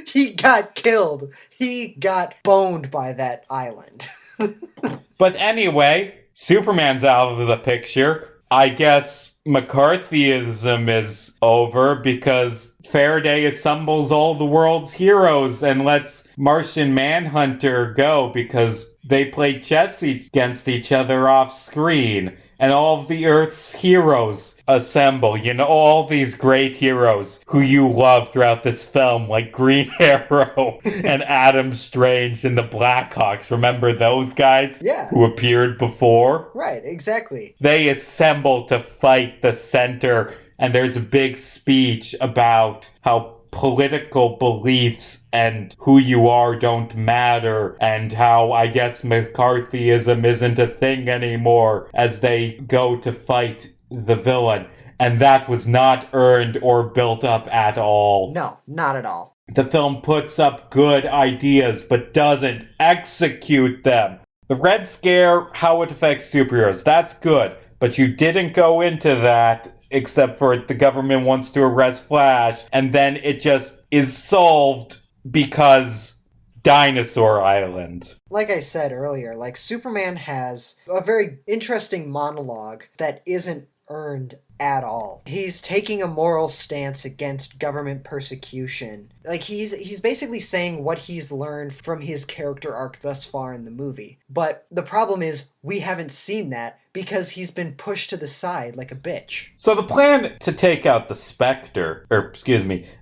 He got killed. He got boned by that island. But anyway, Superman's out of the picture. I guess McCarthyism is over because Faraday assembles all the world's heroes and lets Martian Manhunter go because they play chess against each other off screen. And all of the Earth's heroes assemble. You know, all these great heroes who you love throughout this film, like Green Arrow and Adam Strange and the Blackhawks. Remember those guys? Yeah. Who appeared before? Right, exactly. They assemble to fight the Centaur and there's a big speech about how political beliefs and who you are don't matter, and how I guess McCarthyism isn't a thing anymore as they go to fight the villain. And that was not earned or built up at all. No, not at all. The film puts up good ideas but doesn't execute them. The Red Scare, how it affects superheroes, that's good. But you didn't go into that except for the government wants to arrest Flash, and then it just is solved because Dinosaur Island. Like I said earlier, like Superman has a very interesting monologue that isn't earned at all. He's taking a moral stance against government persecution. Like he's basically saying what he's learned from his character arc thus far in the movie. But the problem is we haven't seen that because he's been pushed to the side like a bitch. So the plan to take out the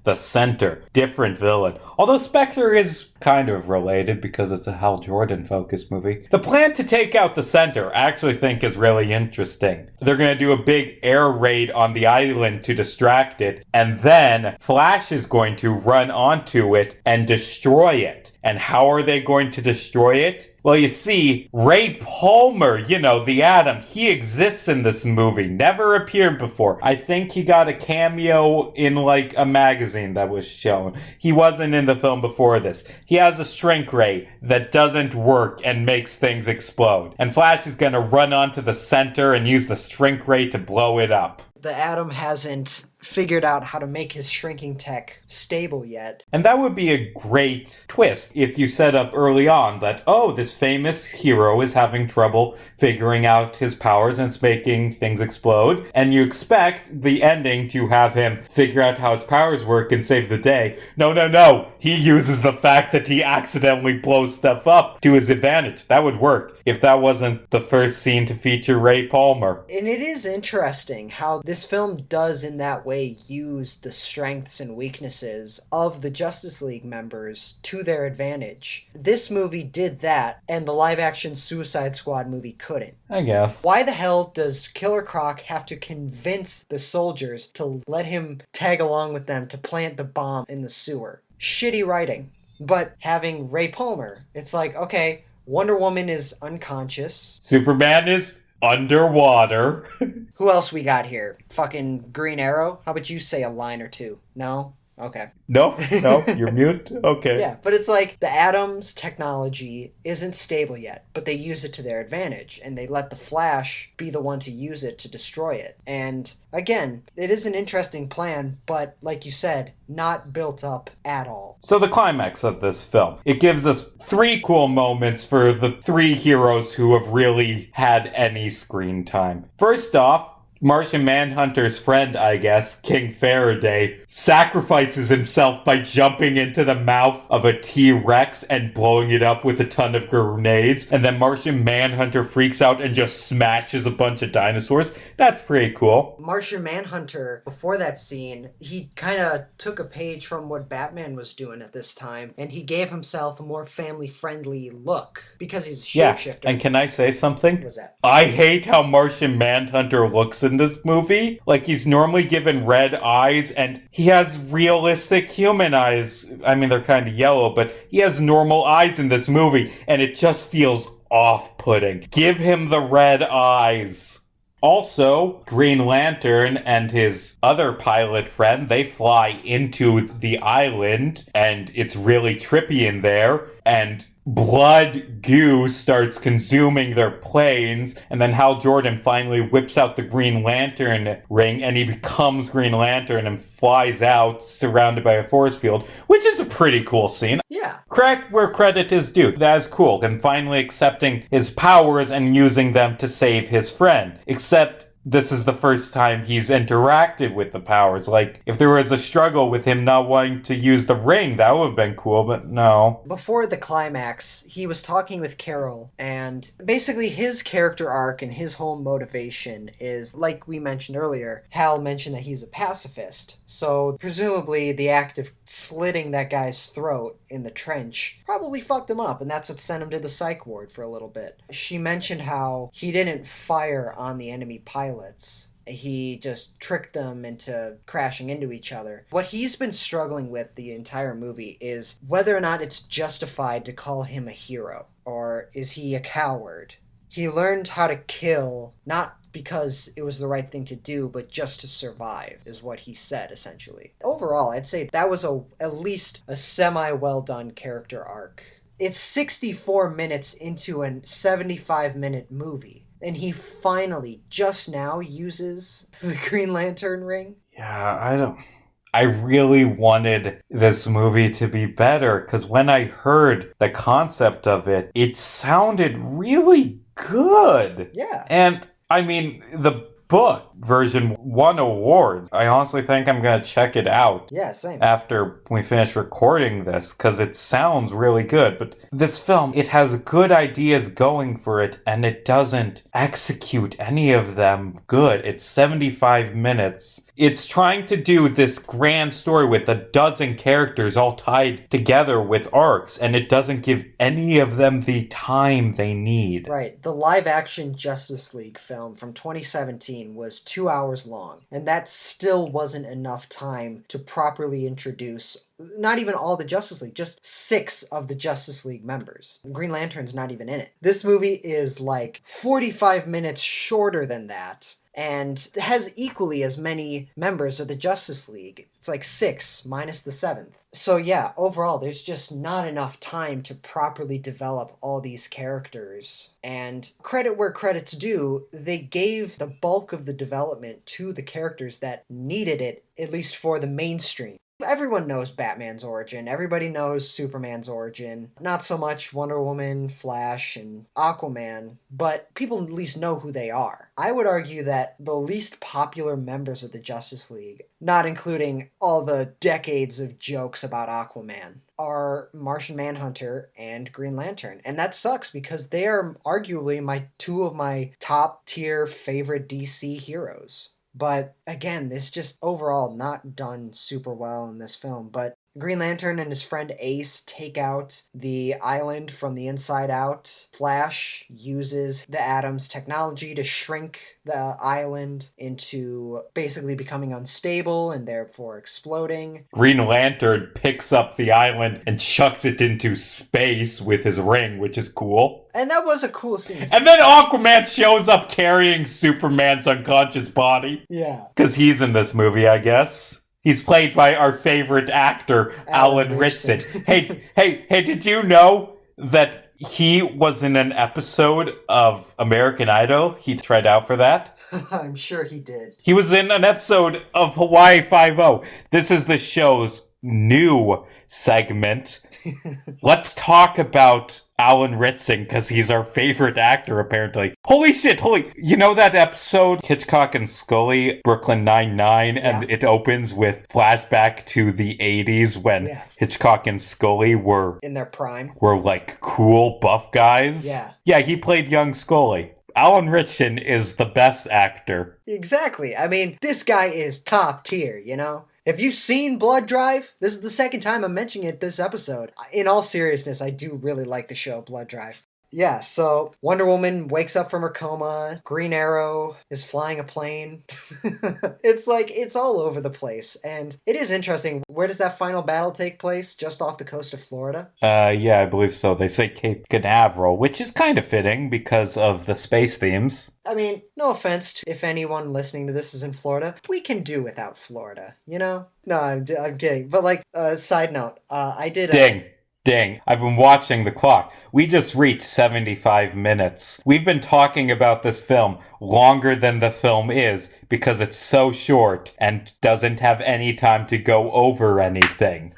the Center, different villain. Although Spectre is kind of related because it's a Hal Jordan-focused movie. The plan to take out the Center I actually think is really interesting. They're going to do a big air raid on the island to distract it, and then Flash is going to run onto it and destroy it. And how are they going to destroy it? Well, you see, Ray Palmer, the Atom, he exists in this movie. Never appeared before. I think he got a cameo in, like, a magazine that was shown. He wasn't in the film before this. He has a shrink ray that doesn't work and makes things explode. And Flash is going to run onto the Center and use the shrink ray to blow it up. The Atom hasn't figured out how to make his shrinking tech stable yet. And that would be a great twist if you set up early on that, this famous hero is having trouble figuring out his powers and it's making things explode. And you expect the ending to have him figure out how his powers work and save the day. No. He uses the fact that he accidentally blows stuff up to his advantage. That would work if that wasn't the first scene to feature Ray Palmer. And it is interesting how this film does in that way use the strengths and weaknesses of the Justice League members to their advantage. This movie did that, and the live-action Suicide Squad movie couldn't. I guess. Why the hell does Killer Croc have to convince the soldiers to let him tag along with them to plant the bomb in the sewer? Shitty writing. But having Ray Palmer, it's like, okay, Wonder Woman is unconscious. Superman is underwater. Who else we got here? Fucking Green Arrow? How about you say a line or two? No? Okay. No, you're mute? Okay. Yeah, but it's like the Atom's technology isn't stable yet, but they use it to their advantage, and they let the Flash be the one to use it to destroy it. And again, it is an interesting plan, but like you said, not built up at all. So the climax of this film, it gives us 3 cool moments for the 3 heroes who have really had any screen time. First off, Martian Manhunter's friend, I guess, King Faraday, sacrifices himself by jumping into the mouth of a T-Rex and blowing it up with a ton of grenades, and then Martian Manhunter freaks out and just smashes a bunch of dinosaurs. That's pretty cool. Martian Manhunter, before that scene, he kind of took a page from what Batman was doing at this time, and he gave himself a more family-friendly look, because he's a shapeshifter. Yeah, and can I say something? What was that? I hate how Martian Manhunter looks in this movie. Like, he's normally given red eyes, and he has realistic human eyes. I mean, they're kind of yellow, but he has normal eyes in this movie, and it just feels off-putting. Give him the red eyes. Also, Green Lantern and his other pilot friend, they fly into the island, and it's really trippy in there, and blood goo starts consuming their planes, and then Hal Jordan finally whips out the Green Lantern ring, and he becomes Green Lantern and flies out surrounded by a force field, which is a pretty cool scene. Yeah. Credit where credit is due. That is cool. And finally accepting his powers and using them to save his friend. Except this is the first time he's interacted with the powers. Like, if there was a struggle with him not wanting to use the ring, that would have been cool, but no. Before the climax, he was talking with Carol, and basically his character arc and his whole motivation is, like we mentioned earlier, Hal mentioned that he's a pacifist. So, presumably, the act of slitting that guy's throat in the trench probably fucked him up, and that's what sent him to the psych ward for a little bit. She mentioned how he didn't fire on the enemy pilots, He just tricked them into crashing into each other. What he's been struggling with the entire movie is whether or not it's justified to call him a hero, or is he a coward? He learned how to kill, not because it was the right thing to do, but just to survive, is what he said, essentially. Overall, I'd say that was at least a semi-well-done character arc. It's 64 minutes into a 75-minute movie, and he finally, just now, uses the Green Lantern ring. Yeah, I really wanted this movie to be better, because when I heard the concept of it, it sounded really good. Yeah. And, I mean, the book version won awards. I honestly think I'm going to check it out. Yeah, same. After we finish recording this, because it sounds really good. But this film, it has good ideas going for it, and it doesn't execute any of them good. It's 75 minutes. It's trying to do this grand story with a dozen characters all tied together with arcs, and it doesn't give any of them the time they need. Right. The live-action Justice League film from 2017 was 2 hours long, and that still wasn't enough time to properly introduce not even all the Justice League, just 6 of the Justice League members. Green Lantern's not even in it. This movie is like 45 minutes shorter than that, and has equally as many members of the Justice League. It's like 6 minus the 7th. So yeah, overall, there's just not enough time to properly develop all these characters. And credit where credit's due, they gave the bulk of the development to the characters that needed it, at least for the mainstream. Everyone knows Batman's origin. Everybody knows Superman's origin. Not so much Wonder Woman, Flash, and Aquaman, but people at least know who they are. I would argue that the least popular members of the Justice League, not including all the decades of jokes about Aquaman, are Martian Manhunter and Green Lantern. And that sucks because they are arguably two of my top tier favorite DC heroes. But again, this just overall not done super well in this film. But Green Lantern and his friend Ace take out the island from the inside out. Flash uses the Atom's technology to shrink the island into basically becoming unstable and therefore exploding. Green Lantern picks up the island and chucks it into space with his ring, which is cool. And that was a cool scene. And then Aquaman shows up carrying Superman's unconscious body. Yeah. Because he's in this movie, I guess. He's played by our favorite actor, Alan Ritchson. Hey, did you know that he was in an episode of American Idol? He tried out for that. I'm sure he did. He was in an episode of Hawaii Five-0. This is the show's new segment. Let's talk about Alan Ritchson, because he's our favorite actor, apparently. Holy shit, you know that episode, Hitchcock and Scully, Brooklyn Nine-Nine, and it opens with flashback to the 80s when Hitchcock and Scully were in their prime. Were like cool buff guys. Yeah. Yeah, he played young Scully. Alan Ritchson is the best actor. Exactly. I mean, this guy is top tier, you know? If you've seen Blood Drive, this is the second time I'm mentioning it this episode. In all seriousness, I do really like the show Blood Drive. Yeah, so Wonder Woman wakes up from her coma. Green Arrow is flying a plane. It's all over the place. And it is interesting. Where does that final battle take place? Just off the coast of Florida? Yeah, I believe so. They say Cape Canaveral, which is kind of fitting because of the space themes. I mean, no offense to if anyone listening to this is in Florida. We can do without Florida, you know? No, I'm kidding. But side note, I did... Ding. I've been watching the clock. We just reached 75 minutes. We've been talking about this film longer than the film is because it's so short and doesn't have any time to go over anything.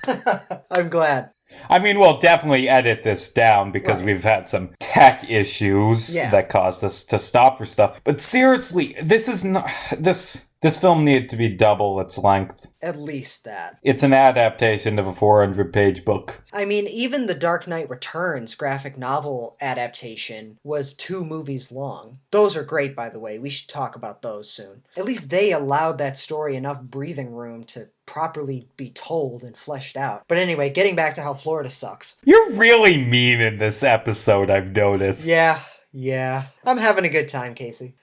I'm glad. I mean, we'll definitely edit this down because we've had some tech issues that caused us to stop for stuff. But seriously, this is not... This film needed to be double its length. At least that. It's an adaptation of a 400-page book. I mean, even the Dark Knight Returns graphic novel adaptation was 2 movies long. Those are great, by the way. We should talk about those soon. At least they allowed that story enough breathing room to properly be told and fleshed out. But anyway, getting back to how Florida sucks. You're really mean in this episode, I've noticed. Yeah, Yeah. I'm having a good time, Casey.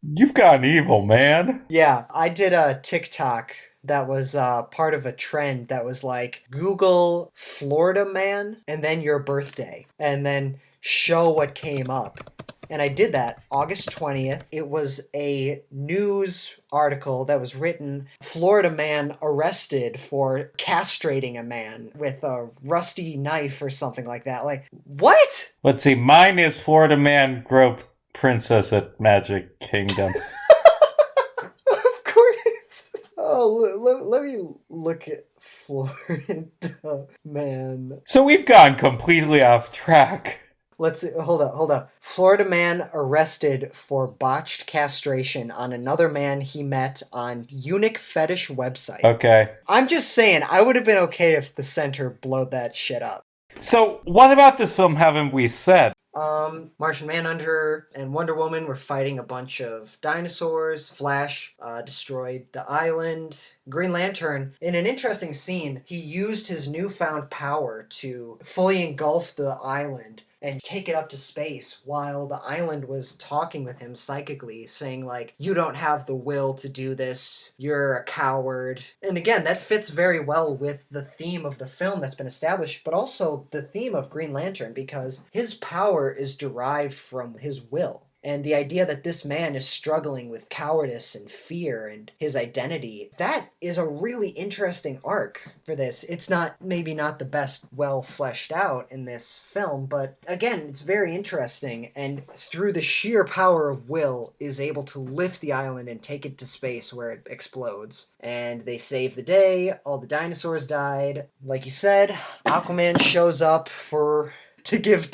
You've gone evil, man. Yeah, I did a TikTok that was part of a trend that was like Google Florida man and then your birthday and then show what came up. And I did that August 20th. It was a news article that was written Florida man arrested for castrating a man with a rusty knife or something like that. Like, what? Let's see, mine is Florida man groped princess at Magic Kingdom. Of course. Oh, let me look at Florida man. So we've gone completely off track. Let's see, hold up. Florida man arrested for botched castration on another man he met on eunuch fetish website. Okay. I'm just saying, I would have been okay if the center blowed that shit up. So what about this film haven't we said? Martian Manhunter and Wonder Woman were fighting a bunch of dinosaurs. Flash destroyed the island. Green Lantern, in an interesting scene, he used his newfound power to fully engulf the island and take it up to space while the island was talking with him psychically, saying like, you don't have the will to do this, you're a coward. And again, that fits very well with the theme of the film that's been established, but also the theme of Green Lantern, because his power is derived from his will. And the idea that this man is struggling with cowardice and fear and his identity, that is a really interesting arc for this. It's maybe not the best well fleshed out in this film, but again, it's very interesting. And through the sheer power of will, is able to lift the island and take it to space where it explodes. And they save the day, all the dinosaurs died. Like you said, Aquaman shows up to give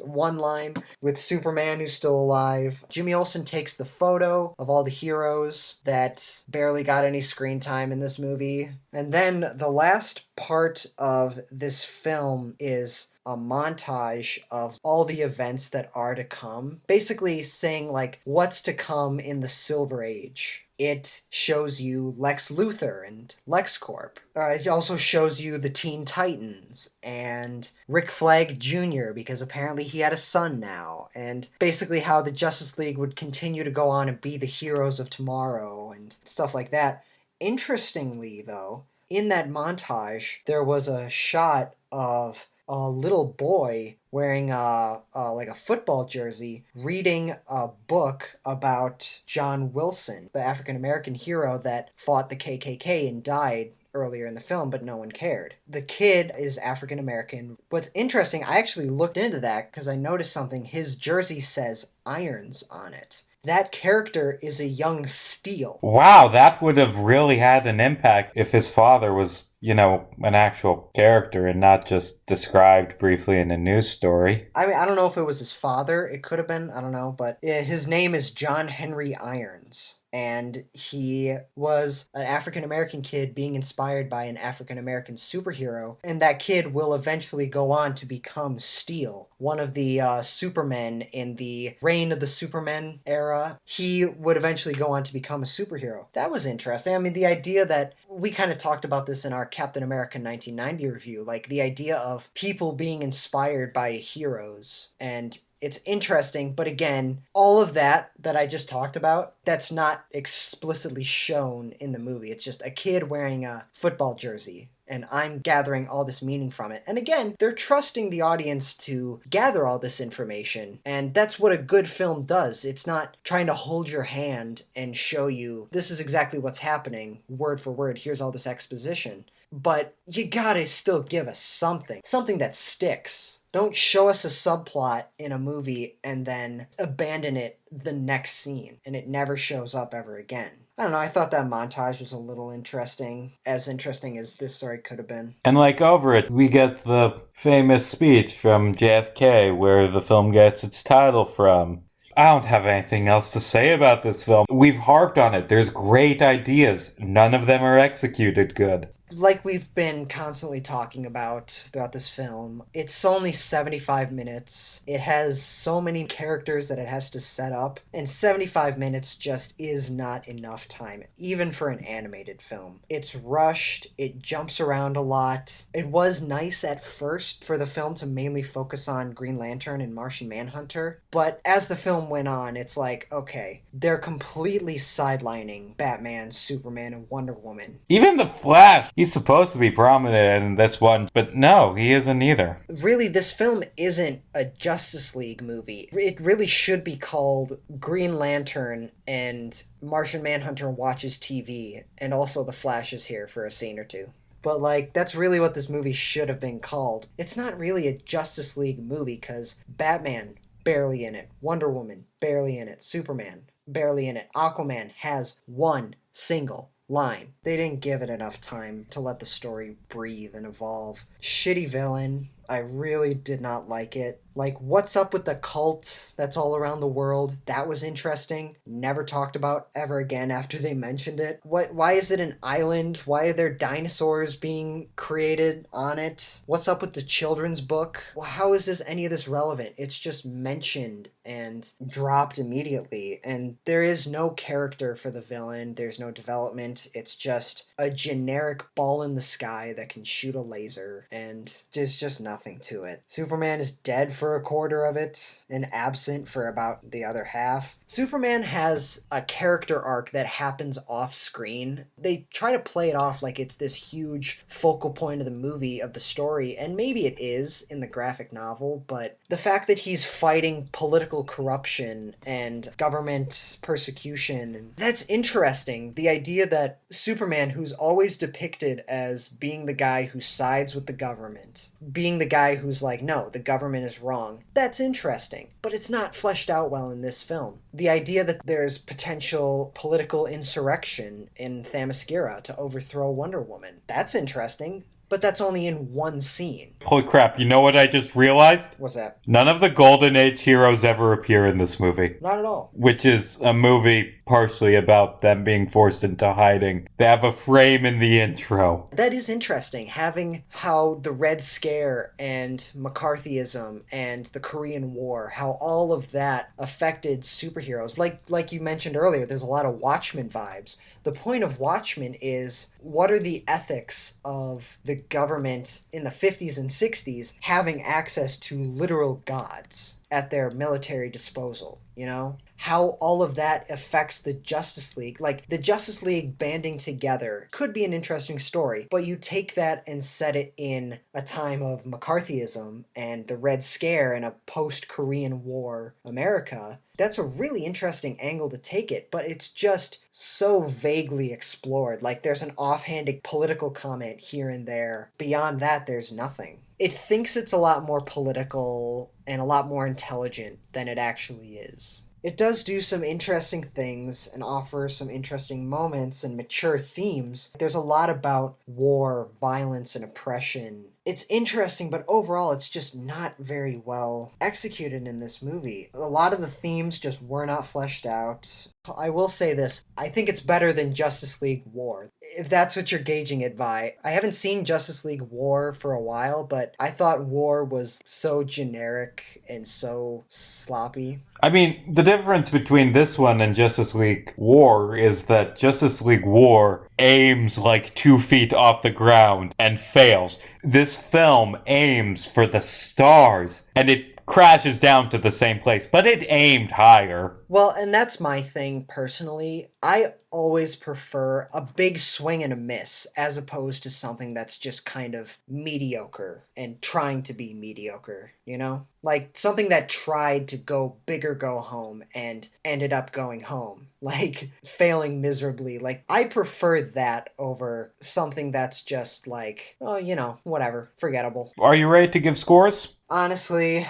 one line with Superman who's still alive. Jimmy Olsen takes the photo of all the heroes that barely got any screen time in this movie. And then the last part of this film is a montage of all the events that are to come. Basically saying like what's to come in the Silver Age. It shows you Lex Luthor and LexCorp. It also shows you the Teen Titans and Rick Flag Jr. because apparently he had a son now. And basically how the Justice League would continue to go on and be the heroes of tomorrow and stuff like that. Interestingly, though, in that montage, there was a shot of a little boy wearing like a football jersey, reading a book about John Wilson, the African-American hero that fought the KKK and died earlier in the film, but no one cared. The kid is African-American. What's interesting, I actually looked into that because I noticed something. His jersey says Irons on it. That character is a young Steel. Wow, that would have really had an impact if his father was, an actual character and not just described briefly in a news story. I mean, I don't know if it was his father. It could have been. I don't know. But his name is John Henry Irons. And he was an African-American kid being inspired by an African-American superhero. And that kid will eventually go on to become Steel, one of the Supermen in the Reign of the Supermen era. He would eventually go on to become a superhero. That was interesting. I mean, the idea that we kind of talked about this in our Captain America 1990 review, like the idea of people being inspired by heroes. And it's interesting, but again, all of that I just talked about, that's not explicitly shown in the movie. It's just a kid wearing a football jersey, and I'm gathering all this meaning from it. And again, they're trusting the audience to gather all this information, and that's what a good film does. It's not trying to hold your hand and show you, this is exactly what's happening, word for word, here's all this exposition. But you gotta still give us something that sticks. Don't show us a subplot in a movie and then abandon it the next scene, and it never shows up ever again. I don't know, I thought that montage was a little interesting, as interesting as this story could have been. And over it, we get the famous speech from JFK where the film gets its title from. I don't have anything else to say about this film. We've harped on it. There's great ideas. None of them are executed good. Like we've been constantly talking about throughout this film, it's only 75 minutes. It has so many characters that it has to set up, and 75 minutes just is not enough time, even for an animated film. It's rushed, it jumps around a lot. It was nice at first for the film to mainly focus on Green Lantern and Martian Manhunter, but as the film went on, it's like, okay, they're completely sidelining Batman, Superman, and Wonder Woman. Even the Flash, he's supposed to be prominent in this one, but no, he isn't either. Really, this film isn't a Justice League movie. It really should be called Green Lantern and Martian Manhunter watches TV, and also the Flash is here for a scene or two. But, like, that's really what this movie should have been called. It's not really a Justice League movie, because Batman, barely in it. Wonder Woman, barely in it. Superman, barely in it. Aquaman has one single line. They didn't give it enough time to let the story breathe and evolve. Shitty villain. I really did not like it. Like, what's up with the cult that's all around the world? That was interesting. Never talked about ever again after they mentioned it. Why is it an island? Why are there dinosaurs being created on it? What's up with the children's book? How is any of this relevant? It's just mentioned and dropped immediately. And there is no character for the villain. There's no development. It's just a generic ball in the sky that can shoot a laser. And there's just nothing to it. Superman is dead for a quarter of it and absent for about the other half. Superman has a character arc that happens off screen. They try to play it off like it's this huge focal point of the movie, of the story, and maybe it is in the graphic novel, but the fact that he's fighting political corruption and government persecution, that's interesting. The idea that Superman, who's always depicted as being the guy who sides with the government, being the guy who's like, no, the government is wrong, that's interesting. But it's not fleshed out well in this film. The idea that there's potential political insurrection in Themyscira to overthrow Wonder Woman, that's interesting. But that's only in one scene. Holy crap, you know what I just realized? What's that? None of the Golden Age heroes ever appear in this movie. Not at all. Which is a movie partially about them being forced into hiding. They have a frame in the intro. That is interesting, having how the Red Scare and McCarthyism and the Korean War, how all of that affected superheroes. Like you mentioned earlier, there's a lot of Watchmen vibes. The point of Watchmen is, what are the ethics of the government in the 50s and 60s having access to literal gods at their military disposal, you know? How all of that affects the Justice League. Like, the Justice League banding together could be an interesting story, but you take that and set it in a time of McCarthyism and the Red Scare and a post-Korean War America. That's a really interesting angle to take it, but it's just so vaguely explored. Like, there's an offhanded political comment here and there. Beyond that, there's nothing. It thinks it's a lot more political and a lot more intelligent than it actually is. It does do some interesting things and offer some interesting moments and mature themes. There's a lot about war, violence, and oppression. It's interesting, but overall it's just not very well executed in this movie. A lot of the themes just were not fleshed out. I will say this, I think it's better than Justice League War, if that's what you're gauging it by. I haven't seen Justice League War for a while, but I thought War was so generic and so sloppy. I mean, the difference between this one and Justice League War is that Justice League War aims like 2 feet off the ground and fails. This film aims for the stars, and it crashes down to the same place, but it aimed higher. Well, and that's my thing personally. I always prefer a big swing and a miss as opposed to something that's just kind of mediocre and trying to be mediocre, you know? Like something that tried to go big or go home and ended up going home, like failing miserably. Like, I prefer that over something that's just like, oh, you know, whatever, forgettable. Are you ready to give scores? Honestly,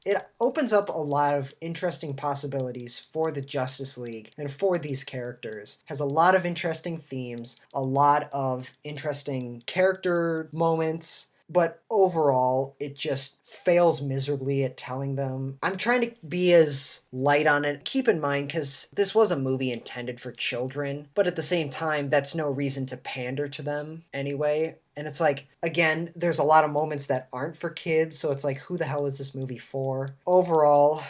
it opens up a lot of interesting possibilities for the Justice League and for these characters. Has a lot of interesting themes, a lot of interesting character moments, but overall, it just fails miserably at telling them. I'm trying to be as light on it. Keep in mind, because this was a movie intended for children, but at the same time, that's no reason to pander to them anyway. And it's like, again, there's a lot of moments that aren't for kids, so it's like, who the hell is this movie for? Overall,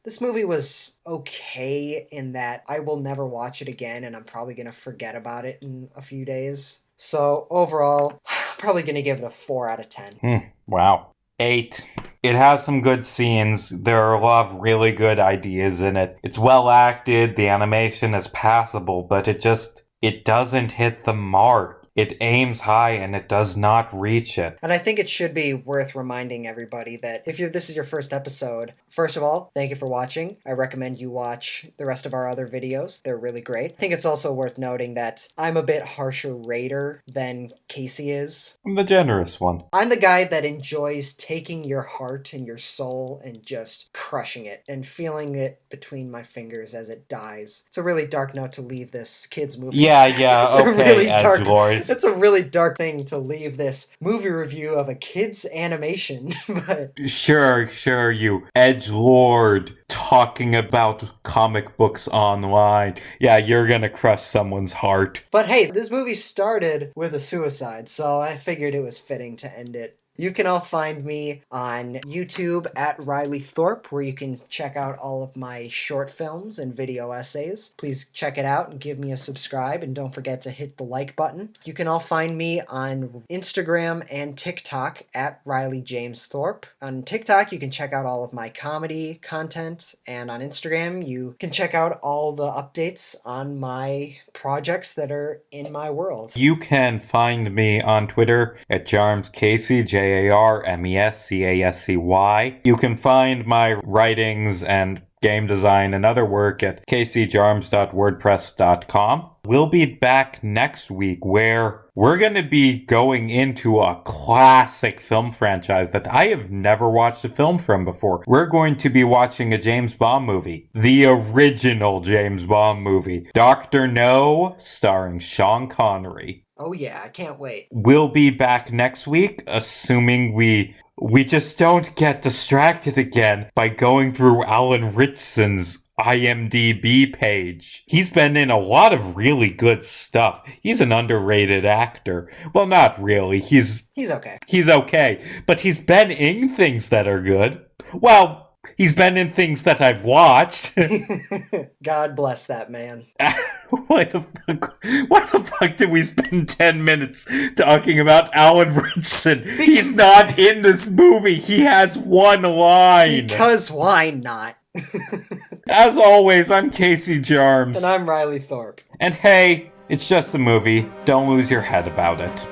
this movie was okay in that I will never watch it again, and I'm probably going to forget about it in a few days. So overall, I'm probably going to give it a 4 out of 10. Wow. 8. It has some good scenes. There are a lot of really good ideas in it. It's well acted. The animation is passable, but it doesn't hit the mark. It aims high and it does not reach it. And I think it should be worth reminding everybody that if this is your first episode, first of all, thank you for watching. I recommend you watch the rest of our other videos. They're really great. I think it's also worth noting that I'm a bit harsher rater than Casey is. I'm the generous one. I'm the guy that enjoys taking your heart and your soul and just crushing it and feeling it between my fingers as it dies. It's a really dark note to leave this kids movie. Yeah, It's okay, a really dark. Edgelord. It's a really dark thing to leave this movie review of a kid's animation, but Sure, you edgelord talking about comic books online. Yeah, you're gonna crush someone's heart. but hey, this movie started with a suicide, so I figured it was fitting to end it. You can all find me on YouTube at Riley Thorpe, where you can check out all of my short films and video essays. Please check it out and give me a subscribe, and don't forget to hit the like button. You can all find me on Instagram and TikTok at Riley James Thorpe. On TikTok, you can check out all of my comedy content, and on Instagram, you can check out all the updates on my projects that are in my world. You can find me on Twitter at Jarmes Casey, JARMESCASCY. You can find my writings and game design and other work at caseyjarmes.wordpress.com. We'll be back next week where we're going to be going into a classic film franchise that I have never watched a film from before. We're going to be watching a James Bond movie, the original James Bond movie, Dr. No, starring Sean Connery. Oh yeah, I can't wait. We'll be back next week, assuming we just don't get distracted again by going through Alan Ritchson's IMDb page. He's been in a lot of really good stuff. He's an underrated actor. Well, not really. He's okay. He's okay, but he's been in things that are good. Well, he's been in things that I've watched. God bless that man. Why the fuck did we spend 10 minutes talking about Alan Ritchson? He's not in this movie. He has one line. Because why not? As always, I'm Casey Jarmes. And I'm Riley Thorpe. And hey, it's just a movie. Don't lose your head about it.